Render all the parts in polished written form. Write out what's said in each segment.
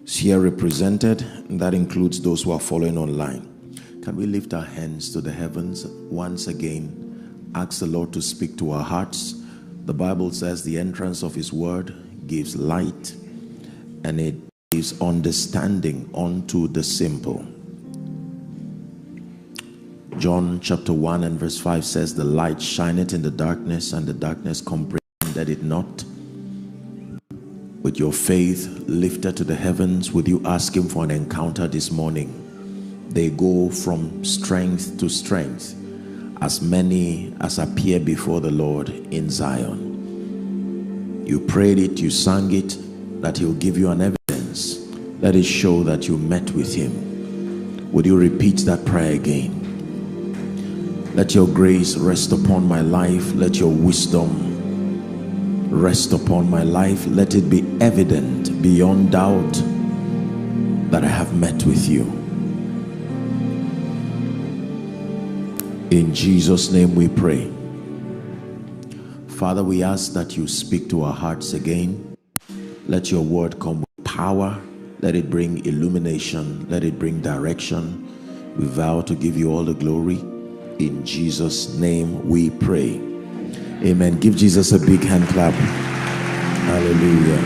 here represented, and that includes those who are following online. Can we lift our hands to the heavens once again? Ask the Lord to speak to our hearts. The Bible says the entrance of his word gives light, and it gives understanding unto the simple. John chapter 1 and verse 5 says, the light shineth in the darkness, and the darkness comprehended it not. With your faith lifted to the heavens, would you ask him for an encounter this morning? They go from strength to strength, as many as appear before the Lord in Zion. You prayed it, you sang it, that he'll give you an evidence. Let it show that you met with him. Would you repeat that prayer again? Let your grace rest upon my life. Let your wisdom rest upon my life. Let it be evident beyond doubt that I have met with you. In Jesus' name we pray. Father, we ask that you speak to our hearts again. Let your word come with power. Let it bring illumination. Let it bring direction. We vow to give you all the glory. In Jesus' name we pray. Amen. Give Jesus a big hand clap. Hallelujah.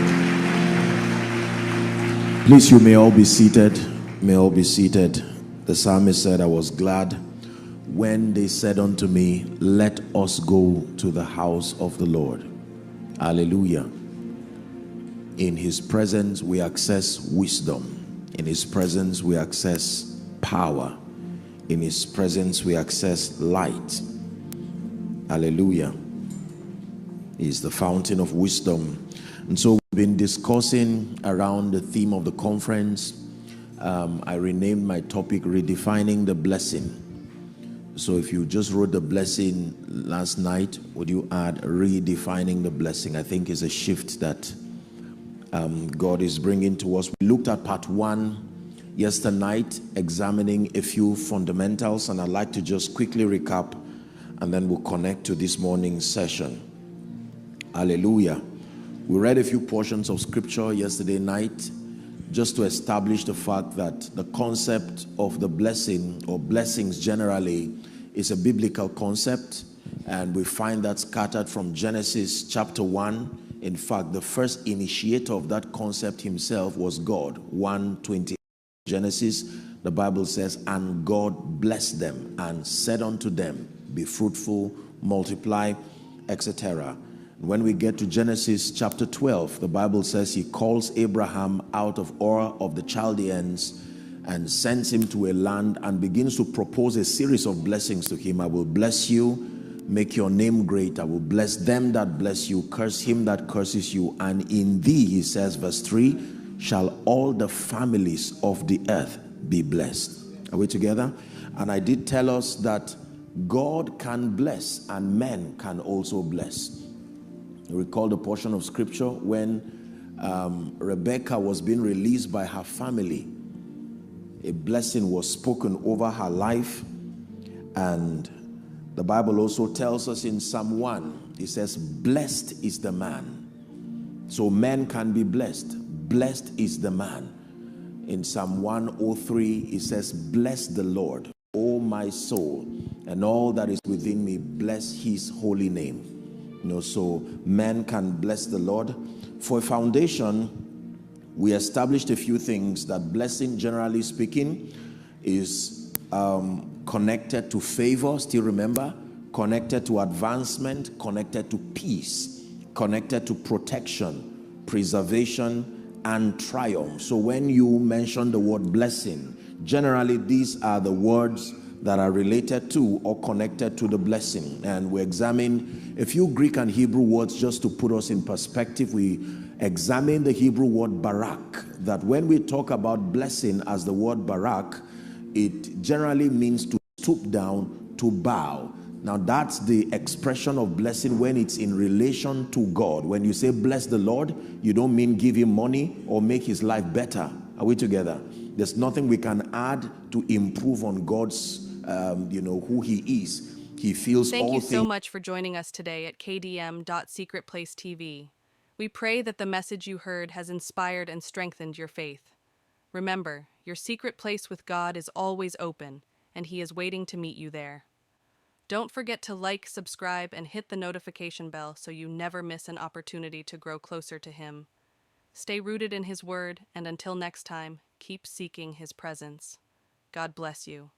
Please, you may all be seated. May all be seated. The psalmist said, I was glad when they said unto me, let us go to the house of the Lord. Hallelujah. In his presence we access wisdom. In his presence we access power. In his presence we access light. Hallelujah. He is the fountain of wisdom. And so we've been discussing around the theme of the conference. I renamed my topic Redefining the Blessing. So if you just wrote the blessing last night, would you add redefining the blessing? I think is a shift that God is bringing to us. We looked at part 1 yesterday night, examining a few fundamentals, and I'd like to just quickly recap, and then we'll connect to this morning's session. Hallelujah. We read a few portions of scripture yesterday night just to establish the fact that the concept of the blessing, or blessings generally, is a biblical concept, and we find that scattered from Genesis chapter 1. In fact, the first initiator of that concept himself was God. 1:20 Genesis, the Bible says, and God blessed them and said unto them, be fruitful, multiply, etc. When we get to Genesis chapter 12, the Bible says he calls Abraham out of Ur of the Chaldeans and sends him to a land and begins to propose a series of blessings to him. I will bless you, make your name great. I will bless them that bless you, curse him that curses you. And in thee, he says, verse 3, shall all the families of the earth be blessed. Are we together? And I did tell us that God can bless and men can also bless. You recall the portion of scripture when Rebecca was being released by her family. A blessing was spoken over her life, and the Bible also tells us in Psalm 1, it says, blessed is the man. So men can be blessed. Blessed is the man. In Psalm 103, it says, bless the Lord, O my soul, and all that is within me, bless his holy name. You know, so men can bless the Lord. For a foundation, we established a few things: that blessing, generally speaking, is connected to favor, still remember, connected to advancement, connected to peace, connected to protection, preservation, and triumph. So when you mention the word blessing, generally these are the words that are related to or connected to the blessing. And we examine a few Greek and Hebrew words just to put us in perspective. We examine the Hebrew word barak, that when we talk about blessing as the word barak, it generally means to stoop down, to bow. Now that's the expression of blessing when it's in relation to God. When you say bless the Lord, you don't mean give him money or make his life better. Are we together? There's nothing we can add to improve on God's, who he is. He feels all things. Thank you so much for joining us today at KDM.SECRETPLACETV. We pray that the message you heard has inspired and strengthened your faith. Remember, your secret place with God is always open, and He is waiting to meet you there. Don't forget to like, subscribe, and hit the notification bell so you never miss an opportunity to grow closer to Him. Stay rooted in His Word, and until next time, keep seeking His presence. God bless you.